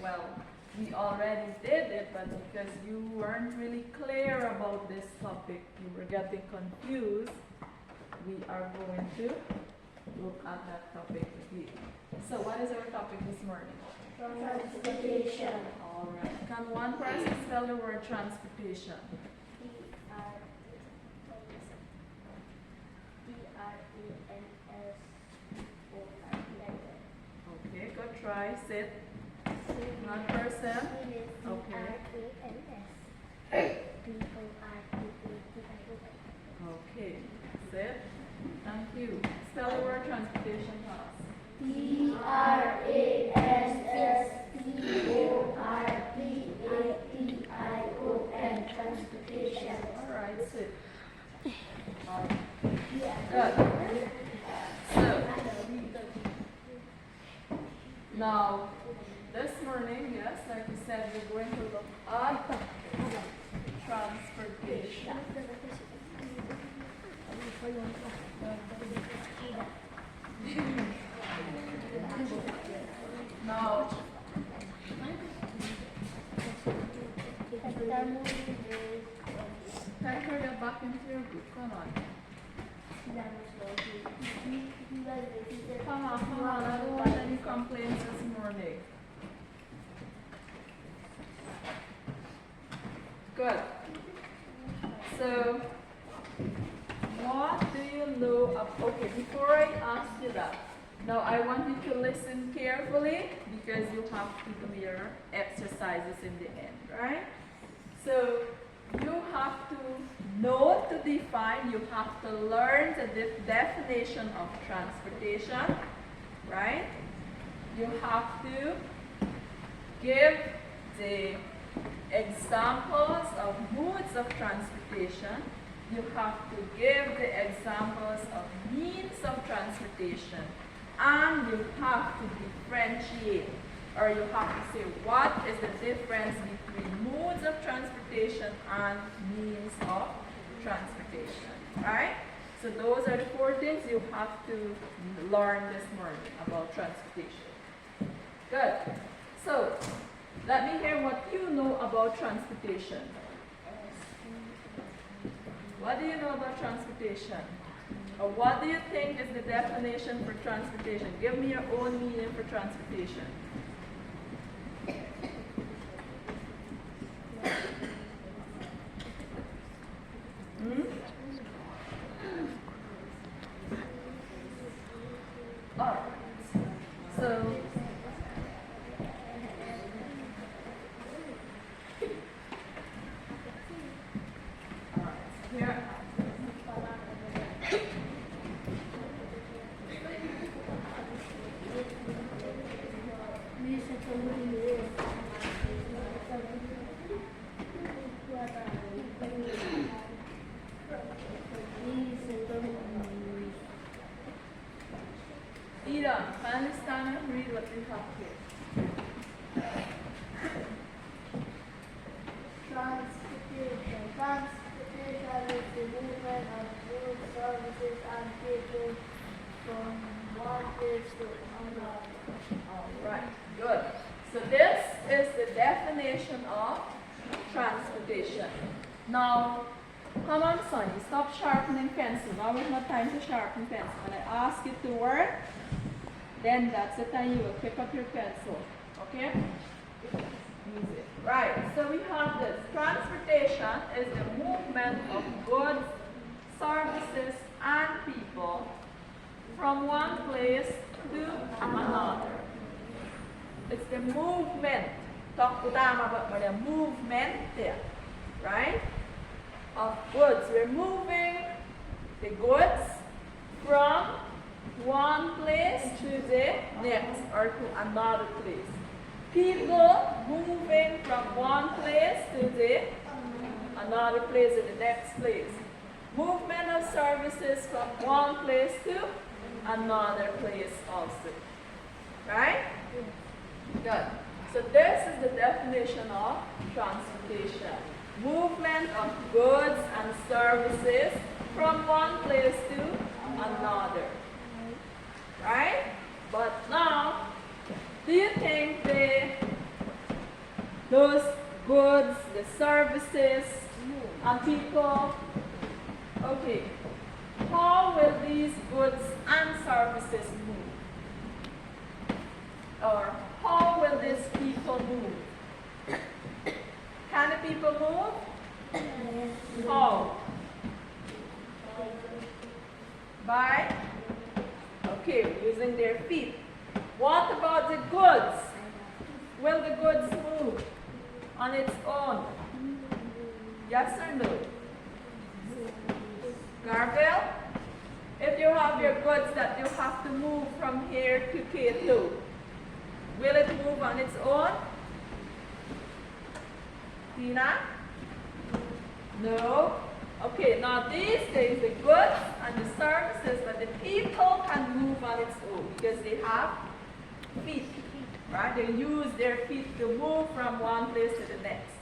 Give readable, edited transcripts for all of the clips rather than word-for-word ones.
well, we already did it, but because you weren't really clear about this topic, you were getting confused, we are going to look at that topic again. So what is our topic this morning? Transportation. All right. Can one person spell the word transportation? Okay, good try. Sit. One person. Okay. Okay. Sit. Thank you. Spell the word transportation, class. Transportation. Transportation. All right, sit. Good. So, now, this morning, yes, like we said, we're going to look at transportation. Now, Tiger, get back into your group. Come on. Come on. I don't want any complaints this morning. Good. So, what do you know of, okay, before I ask you that, now I want you to listen carefully because you have to do your exercises in the end, right? So, you have to know to define, you have to learn the definition of transportation, right? You have to give the examples of modes of transportation. You have to give the examples of means of transportation. And you have to differentiate, or you have to say what is the difference between modes of transportation and means of transportation, right? So those are the 4 things you have to learn this morning about transportation. Good. So, let me hear what you know about transportation. What do you know about transportation? Or what do you think is the definition for transportation? Give me your own meaning for transportation. All right. So, here. Ida, can you stand and read what we have here? Transportation. Transportation is the movement of goods, services, and people from one place to another. All right, good. So this is the definition of transportation. Now, come on, Sonny, stop sharpening pencil. Now is not time to sharpen pencil. When I ask you to work, then that's the time you will pick up your pencil. Okay? Use it. Right, so we have this. Transportation is the movement of goods, services, and people from one place to another. It's the movement. Talk about the movement there, right? Of goods. We're moving the goods from one place to the next or to another place. People moving from one place to the another place to the next place. Movement of services from one place to another place also. Right? Good. So this is the definition of transportation. Movement of goods and services from one place to another. Right? But now, do you think the services, and people. Okay. How will these goods and services move? Or how will these people move? Can the people move? How? By? Okay, using their feet. What about the goods? Will the goods move on its own? Yes or no? Garfield? If you have your goods that you have to move from here to K2, will it move on its own? Tina? No? Okay, now these days the goods and the services, but the people can move on its own because they have feet, right? They use their feet to move from one place to the next.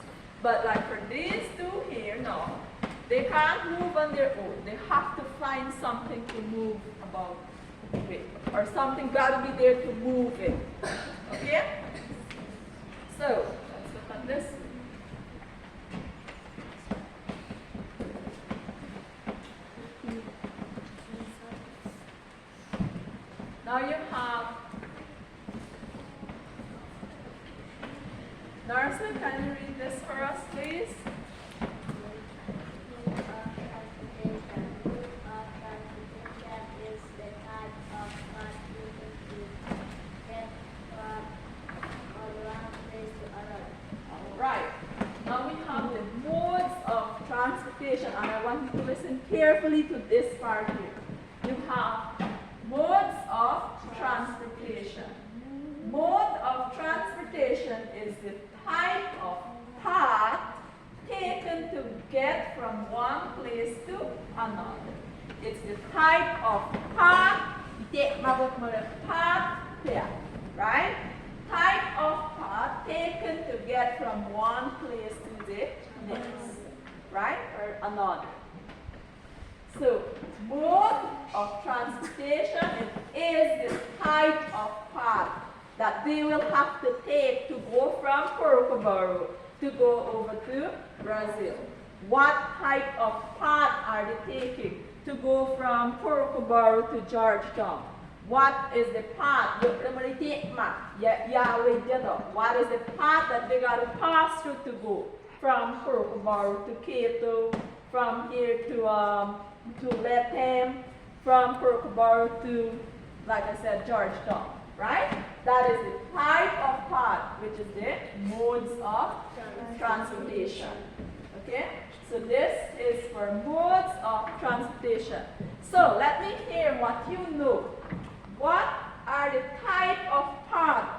But like for these two here, no, they can't move on their own. They have to find something to move about with, or something got to be there to move it. Okay? So let's look at this. Now you have Narsa, can you read this for us, please? Alright. Now we have the modes of transportation, and I want you to listen carefully to this part here. You have modes of transportation. Mode of transportation is the type of path taken to get from one place to another. It's the type of path, right? Type of path taken to get from one place to the next, right? Or another. So, mode of transportation is the type of path that they will have to take to go from Corcovado to go over to Brazil. What type of path are they taking to go from Corcovado to Georgetown? What is the path? What is the path that they got to pass through to go from Corcovado to Cato, from here to Latham, from Corcovado to, like I said, Georgetown, right? That is the type of path, which is the modes of transportation. Okay? So this is for modes of transportation. So let me hear what you know. What are the type of path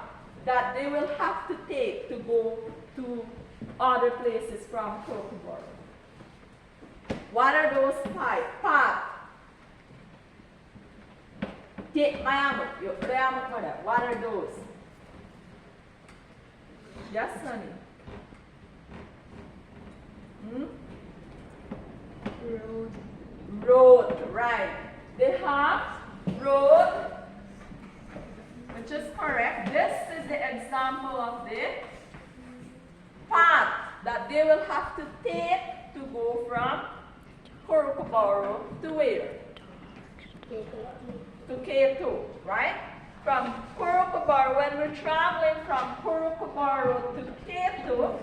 that they will have to take to go to other places from Corcovado? What are those paths? What are those? Yes, Sonny? Road, right. They have road, which is correct. This is the example of the path that they will have to take to go from Corcovado to where? To K2, right? From Corcovado, when we're traveling from Corcovado to K2,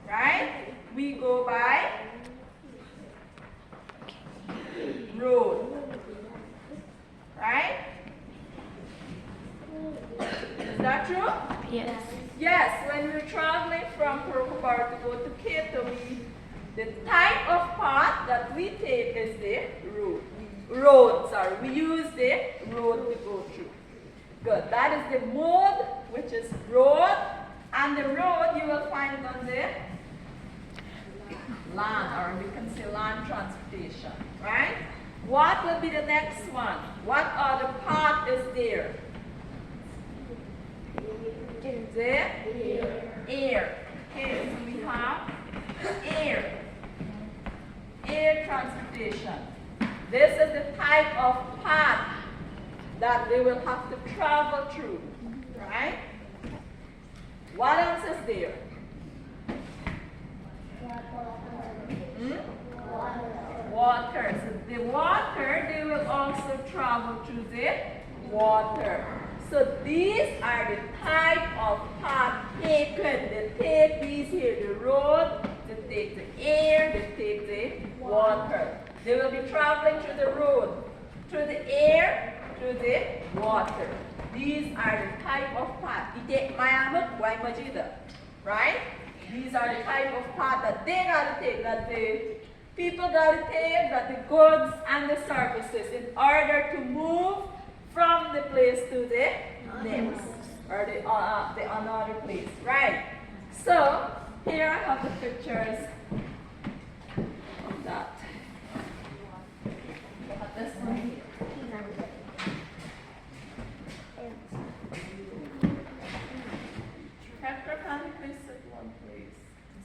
right? We go by road, right? Is that true? Yes. Yes, when we're traveling from Corcovado to go to Cato, the type of path that we take is the road. We use the road to go through. Good. That is the mode, which is road, and the road you will find on the land, or we can say land transportation, right? What will be the next one? What other path is there? The air. Okay, so we have air. Air transportation. This is the type of path that they will have to travel through, right? What else is there? Water. So the water, they will also travel through the water. So these are the type of path taken. They take these here, the road, they take the air, they take the water. They will be traveling through the road, through the air, through the water. These are the type of path. Right? These are the type of path that they gotta take, that the people gotta take, that the goods and the services in order to move from the place to the next, or the another place, right? So here I have the pictures of that. Look at this one here. Hector, can you please sit one place?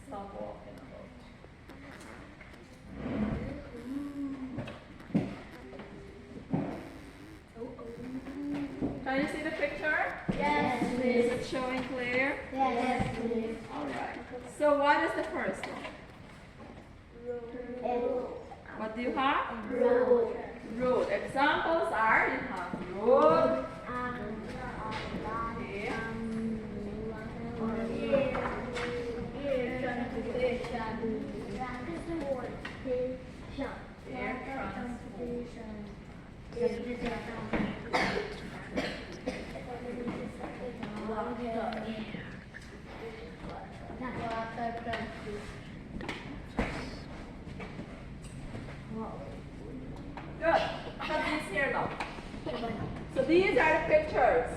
Stop walking about. Can you see the picture? Yes, Is please. it showing clear? Yes, please. All right. So what is the first one? What do you have? Road. Road. Examples are, you have road, okay, air Good. Put these here now. So these are the pictures.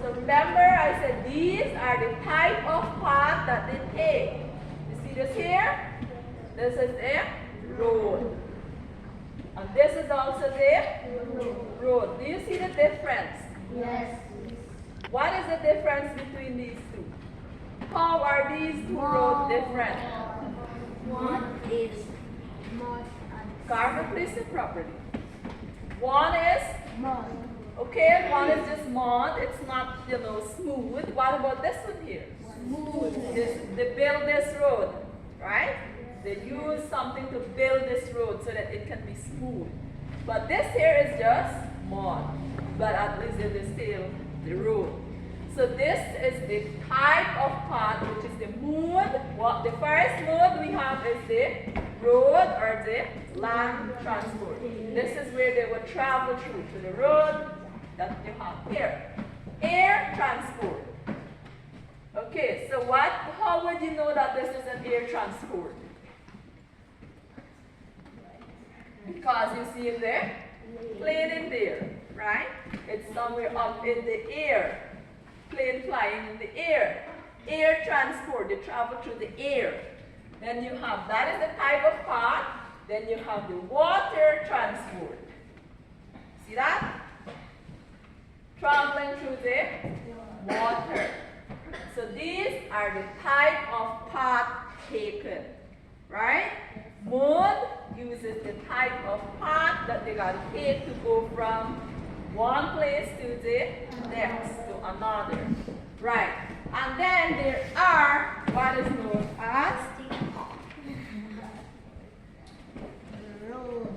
So remember I said these are the type of path that they take. You see this here? This is a road. And this is also the road. Do you see the difference? Yes. What is the difference between these two? How are these two roads different? One is mud Carmen, please sit properly. One is, mud. okay, one is just mud. It's not, smooth. What about this one here? Smooth. They build this road, right? They use something to build this road so that it can be smooth. But this here is just mud. But at least it is still the road. So this is the type of path, which is the mode. What the first mode we have is the road or the land transport. This is where they will travel through to the road that you have here. Air transport. Okay, so how would you know that this is an air transport? Because you see it there? Plane in there, right? It's somewhere up in the air. Plane flying in the air. Air transport, they travel through the air. Then you have, that is the type of path. Then you have the water transport. See that? Traveling through the water. So these are the type of path taken, right? Mode uses the type of path that they gotta take to go from one place to the next, to another. Right. And then there are what is known as Road.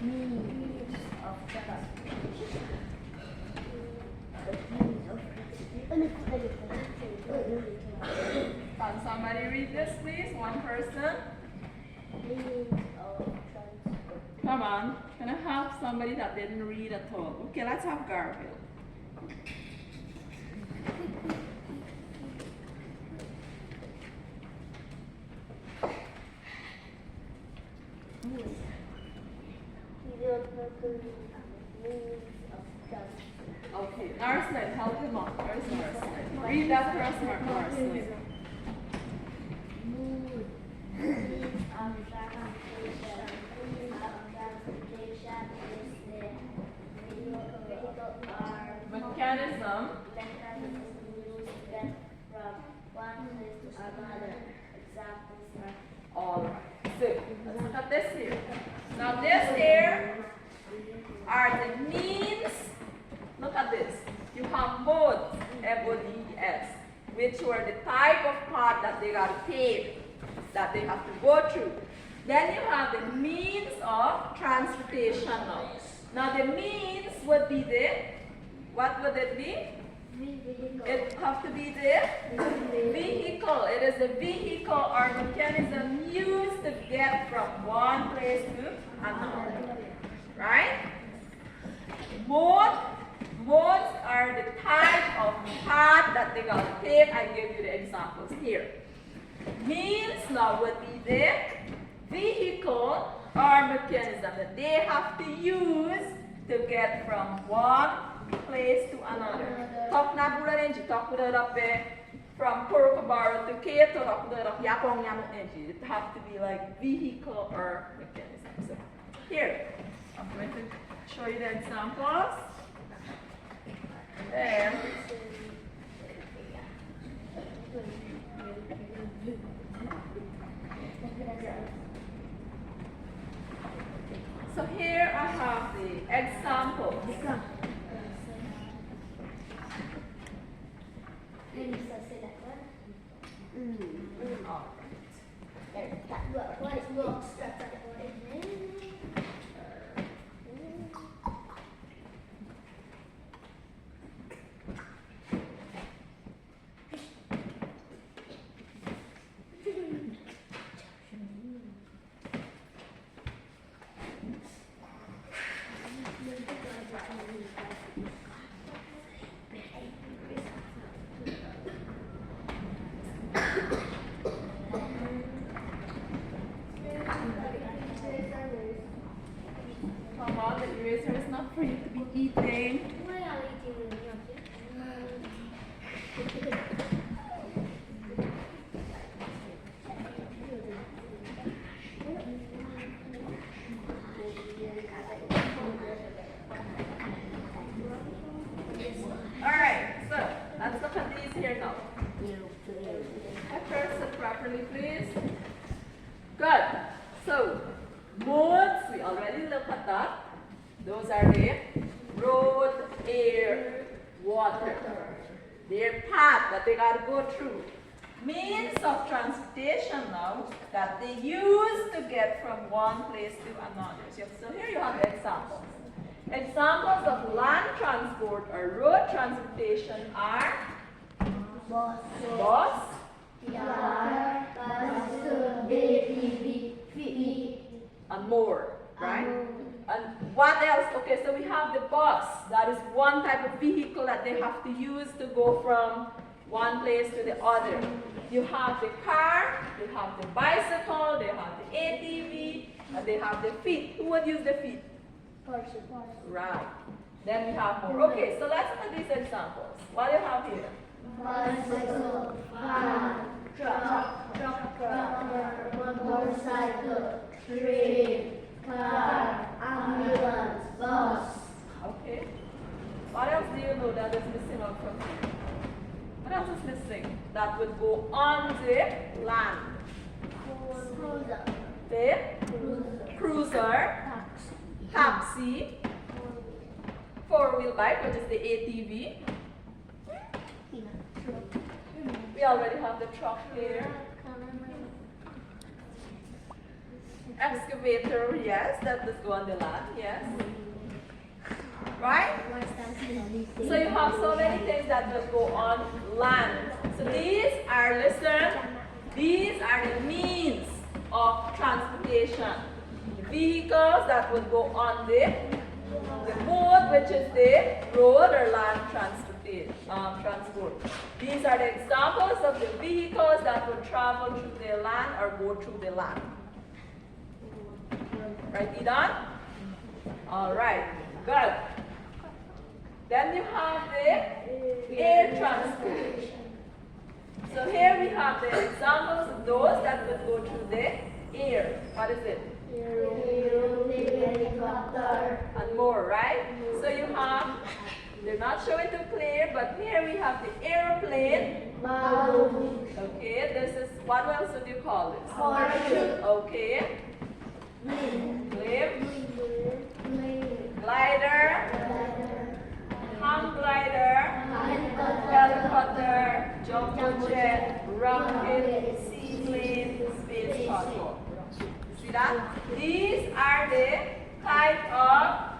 Means of transportation. Can somebody read this, please? One person. Means of transport. Come on. Can I have somebody that didn't read at all? Okay, let's have Garfield. Okay, Narslin, help him out. Where's Narslin? Read that first, Narslin. Mood. Means of transportation. Means of transportation is the vehicle or Mechanism. mechanism used to get from one place to another. Examples are All right. So, let's look at this here. Now, this here are the means. Look at this. You have modes, M-O-D-E-S, which were the type of path that they got to take, that they have to go through. Then you have the means of transportation now. Now the means would be the, what would it be? It have to be the vehicle. It is the vehicle or mechanism used to get from one place to another. Right? Modes are the type of path that they gotta take. I give you the examples here. Means now would be the vehicle or mechanism that they have to use to get from one place to another. Talk na bulan enji, talk bulan up from Corcovado to Cato, talk bulan up Yapong Yamu enji. It has to be like vehicle or mechanism. So here, I'm going to show you the examples. There. So here I have the examples. Come on, the eraser is not for you to be eating. Alright, so let's look at these here now. First, sit properly, please. Good. So, modes, we already looked at that. Those are the road, air, water. Their path that they got to go through. Means of transportation now that they use to get from one place to another. So here you have the examples. Examples of land transport or road transportation are bus, and more, right? And what else? Okay, so we have the bus. That is one type of vehicle that they have to use to go from one place to the other. You have the car, you have the bicycle, they have the ATV, and they have the feet. Who would use the feet? Right. Then we have more. Okay, so let's look at these examples. What do you have here? Bicycle, van, tractor, motorcycle, train, car, ambulance, bus. Okay. What else do you know that is missing out from here? What else is missing that would go on the land? Cruiser, The cruiser, taxi, four-wheel bike, which is the ATV. We already have the truck here. Excavator, yes, that does go on the land, yes. Right? So you have so many things that will go on land. So these are, listen, these are the means of transportation. The vehicles that will go on the mode, which is the road or land transport. These are the examples of the vehicles that will travel through the land or go through the land. Right, Idan? All right, good. Then you have the air transport. So here we have the examples of those that will go through the air. What is it? helicopter, And more, right? So you have, they're not showing too clear, but here we have the airplane. balloon, Okay, this is, what else would you call this? parachute, Okay, plane, blimp, plane, glider, hang glider, helicopter, helicopter, jumbo jet, rocket, seaplane, space shuttle. See that? These are the type of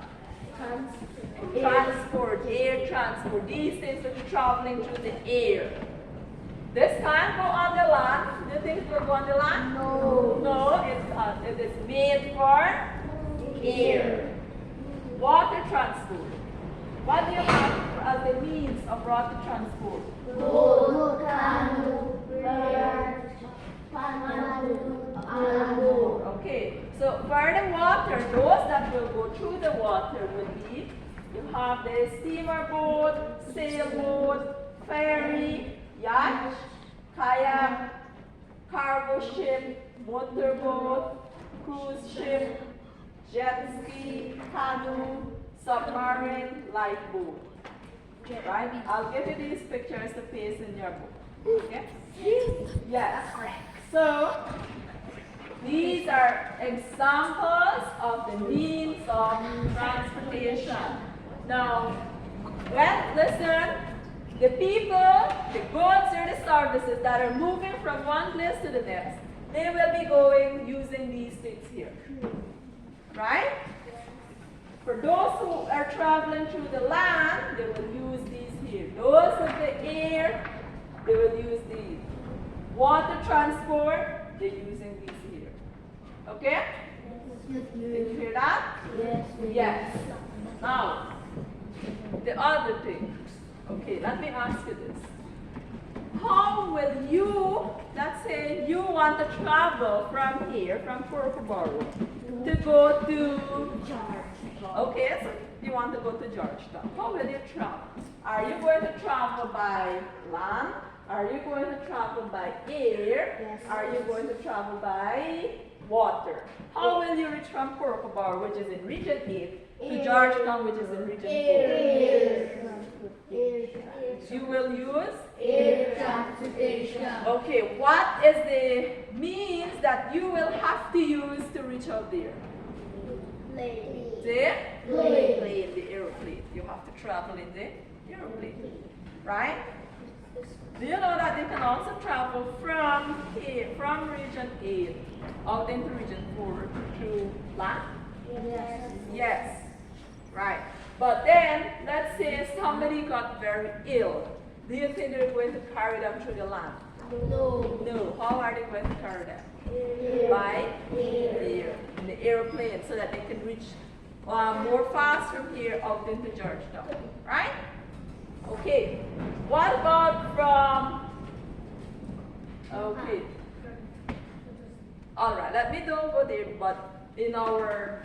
transport, air transport. These things will be traveling through the air. This can't go on the land. Do you think it will go on the land? No. No, it is made for air. Water transport. What do you have as the means of water transport? Boat, canoe, barge, boat. Okay, so for the water, those that will go through the water will be, you have the steamer boat, sailboat, ferry, yacht, kayak, cargo ship, motorboat, cruise ship, jet ski, canoe, submarine, lifeboat. Right? I'll give you these pictures to paste in your book. Okay? Yes. So, these are examples of the means of transportation. Now, listen, the people, the goods or the services that are moving from one place to the next, they will be going using these things here. Right? For those who are traveling through the land, they will use these here. Those with the air, they will use these. Water transport, they're using these here. Okay? Did you hear that? Yes. Yes. Now, the other thing. Okay, let me ask you this. How will you, let's say you want to travel from here, from Corcovado, to go to okay, so you want to go to Georgetown. How will you travel? Are you going to travel by land? Are you going to travel by air? Yes. Are you going to travel by water? How will you reach from Corcovado, which is in Region 8, to Georgetown, which is in Region 4? You will use Air transportation. okay, what is the means that you will have to use to reach out there? Plane. The Plane. plane, the aeroplane. You have to travel in the aeroplane, right? Do you know that you can also travel from here, from Region 8 out into Region 4 through land? Yes. Yes, right. But then, let's say somebody got very ill. Do you think they're going to carry them through the land? No. No. How are they going to carry them? Air. By air, in the airplane, so that they can reach more fast from here out into Georgetown, right? Okay. What about from? Okay. All right. Let me don't go there, but in our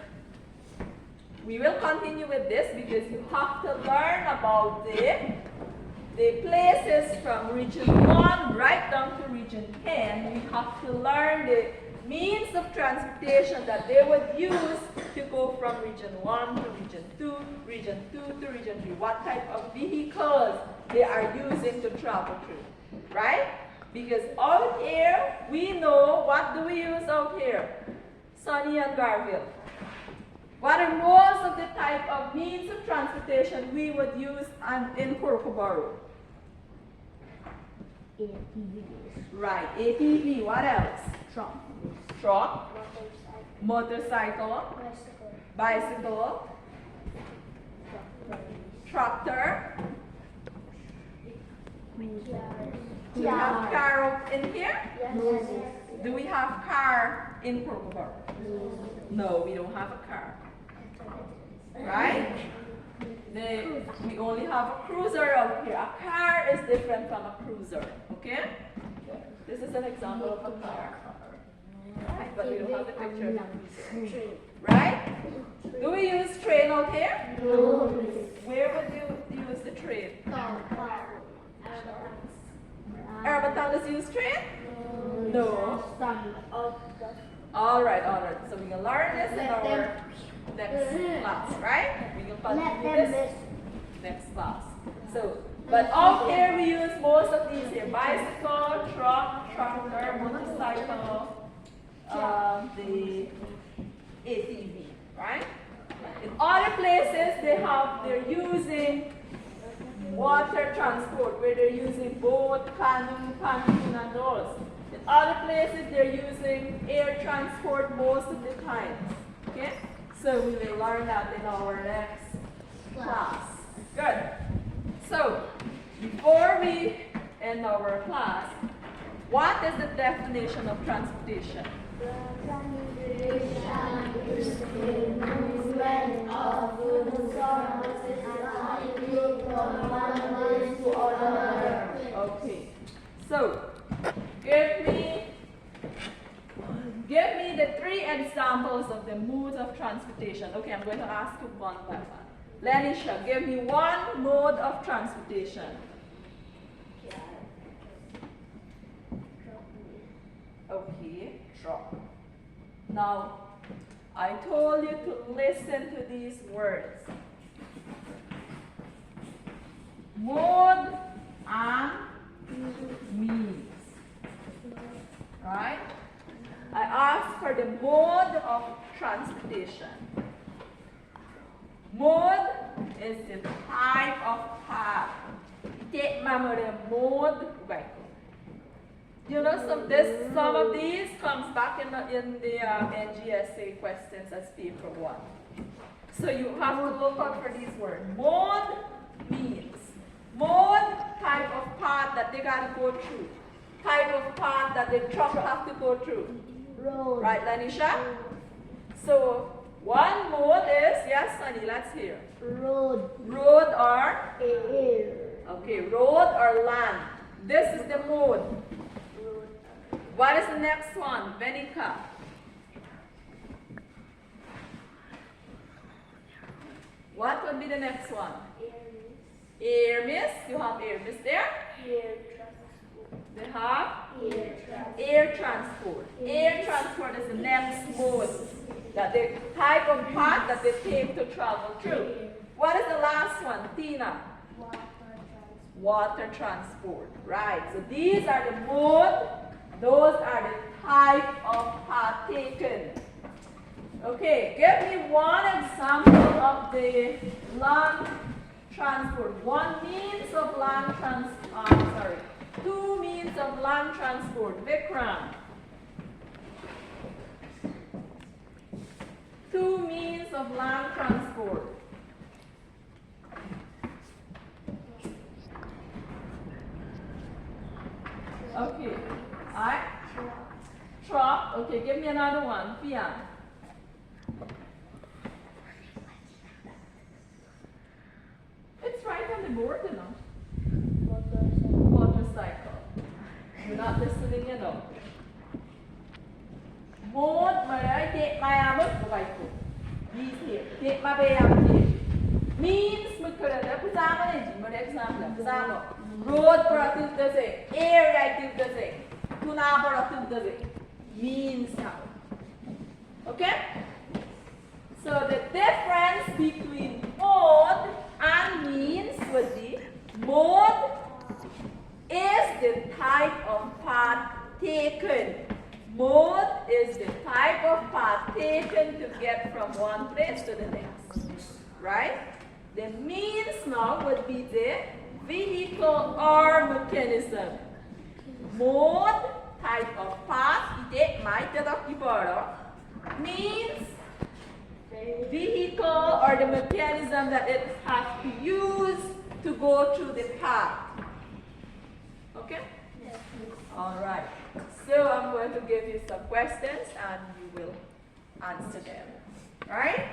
we will continue with this because you have to learn about the places from region 1 right down to region 10. We have to learn the means of transportation that they would use to go from region 1 to region 2, region 2 to region 3. What type of vehicles they are using to travel through, right? Because out here, we know what do we use out here? Sonny and Garfield. What are most of the type of means of transportation we would use in Corcovado? ATVs. Right, ATV. What else? Truck. Truck, motorcycle, bicycle, tractor. Do we have car in here? Yes. Do we have car in Corcovado? No, we don't have a car. Right? We only have a cruiser out here. A car is different from a cruiser. Okay? This is an example of a car. Right? But we don't have the picture of a cruiser. Right? Do we use train out here? No. Where would you use the train? Erbaton does use train? No. Alright. So we can learn this in our next class, right? We can continue this next class. So, but out here we use most of these here. Bicycle, truck, tractor, motorcycle, the ATV, right? In other places they're using water transport where they're using boat, canoe, pontoon, and those. In other places, they're using air transport most of the times. Okay? So we will learn that in our next class. Good. So, before we end our class, what is the definition of transportation? Transportation is the movement of goods, services, and people from one place to another. Okay. So, give me the 3 examples of the modes of transportation. Okay, I'm going to ask you one by one. Lenisha, give me one mode of transportation. Okay, truck. Now, I told you to listen to these words. Mode and means. Right? I asked for the mode of transportation. Mode is the type of path. Take memory mode vehicle. You know, some of these comes back in the NGSA questions as paper 1. So you have to look out for these words. Mode means. Mode, type of path that they got to go through. Type of path that the truck have to go through. Road. Right, Lanisha? So, one mode is, yes, Sunny, let's hear. Road. Road or? Air. Okay, road or land. This is the mode. Road. What is the next one? Venica. What would be the next one? Air mist. You have air mist there? Air transport. They have Air transport. air transport. Air transport is the next mode. That the type of path that they take to travel through. What is the last one? Tina? Water transport. Water transport. Right. So these are the mode. Those are the type of path taken. Okay. Give me one example of the land transport. One means of land transport. 2 means of land transport. Vikram. 2 means of land transport. Okay. Alright. Truck. Okay, give me another one. Fian. It's right on the board, you know. Motorcycle. You're not listening, you know. Mode mà đấy chạy mà mất của bài của đi thiệt chạy mà về làm thiệt means mà cái đó cứ ra mà này chỉ mà đấy ra mà ra mà road para tu does it air right tu does it tuna para tu does it means now. Okay, so the difference between mode and means would be mode is the type of path taken. Mode is the type of path taken to get from one place to the next. Right? The means now would be the vehicle or mechanism. Mode, type of path, means vehicle or the mechanism that it has to use to go through the path. Okay? Alright. So I'm going to give you some questions and you will answer them. Alright?